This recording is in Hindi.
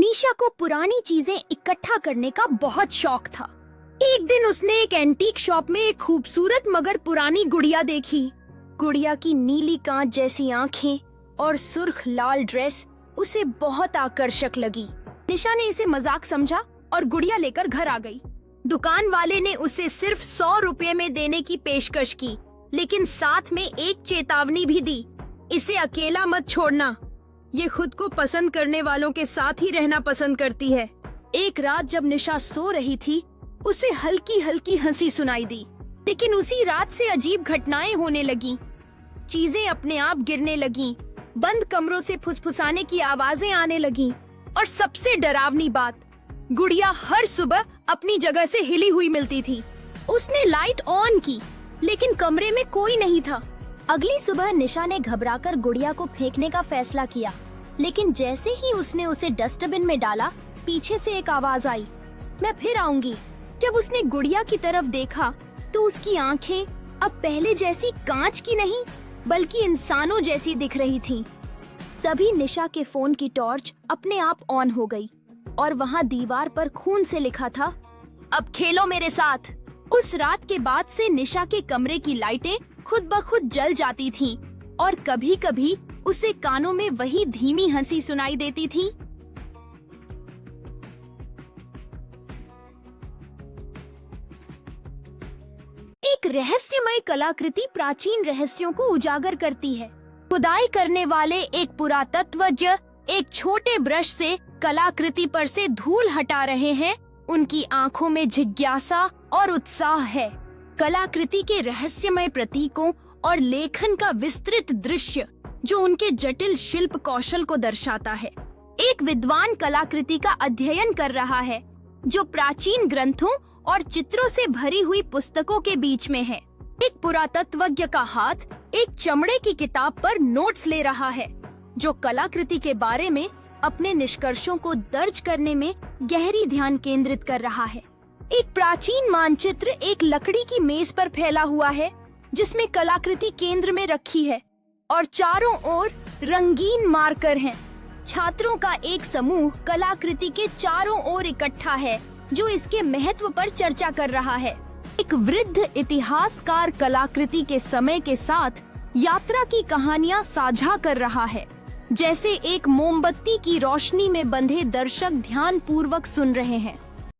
निशा को पुरानी चीजें इकट्ठा करने का बहुत शौक था। एक दिन उसने एक एंटीक शॉप में एक खूबसूरत मगर पुरानी गुड़िया देखी। गुड़िया की नीली कांच जैसी आंखें और सुर्ख लाल ड्रेस उसे बहुत आकर्षक लगी। निशा ने इसे मजाक समझा और गुड़िया लेकर घर आ गई। दुकान वाले ने उसे सिर्फ 100 रुपए में देने की पेशकश की, लेकिन साथ में एक चेतावनी भी दी, इसे अकेला मत छोड़ना, ये खुद को पसंद करने वालों के साथ ही रहना पसंद करती है। एक रात जब निशा सो रही थी, उसे हल्की हल्की हंसी सुनाई दी, लेकिन उसी रात से अजीब घटनाएं होने लगी। चीजें अपने आप गिरने लगीं, बंद कमरों से फुसफुसाने की आवाजें आने लगीं, और सबसे डरावनी बात, गुड़िया हर सुबह अपनी जगह से हिली हुई मिलती थी। उसने लाइट ऑन की, लेकिन कमरे में कोई नहीं था। अगली सुबह निशा ने घबराकर गुड़िया को फेंकने का फैसला किया, लेकिन जैसे ही उसने उसे डस्टबिन में डाला, पीछे से एक आवाज आई, मैं फिर आऊंगी। जब उसने गुड़िया की तरफ देखा तो उसकी आंखें अब पहले जैसी कांच की नहीं बल्कि इंसानों जैसी दिख रही थीं। तभी निशा के फोन की टॉर्च अपने आप ऑन हो गई और वहाँ दीवार पर खून से लिखा था, अब खेलो मेरे साथ। उस रात के बाद से निशा के कमरे की लाइटें खुद ब खुद जल जाती थीं और कभी कभी उसे कानों में वही धीमी हंसी सुनाई देती थी। एक रहस्यमय कलाकृति प्राचीन रहस्यों को उजागर करती है। खुदाई करने वाले एक पुरातत्वज्ञ एक छोटे ब्रश से कलाकृति पर से धूल हटा रहे हैं। उनकी आंखों में जिज्ञासा और उत्साह है। कलाकृति के रहस्यमय प्रतीकों और लेखन का विस्तृत दृश्य जो उनके जटिल शिल्प कौशल को दर्शाता है। एक विद्वान कलाकृति का अध्ययन कर रहा है जो प्राचीन ग्रंथों और चित्रों से भरी हुई पुस्तकों के बीच में है। एक पुरातत्वज्ञ का हाथ एक चमड़े की किताब पर नोट्स ले रहा है जो कलाकृति के बारे में अपने निष्कर्षों को दर्ज करने में गहरी ध्यान केंद्रित कर रहा है। एक प्राचीन मानचित्र एक लकड़ी की मेज पर फैला हुआ है जिसमें कलाकृति केंद्र में रखी है और चारों ओर रंगीन मार्कर हैं। छात्रों का एक समूह कलाकृति के चारों ओर इकट्ठा है जो इसके महत्व पर चर्चा कर रहा है। एक वृद्ध इतिहासकार कलाकृति के समय के साथ यात्रा की कहानियां साझा कर रहा है, जैसे एक मोमबत्ती की रोशनी में बंधे दर्शक ध्यान पूर्वक सुन रहे हैं।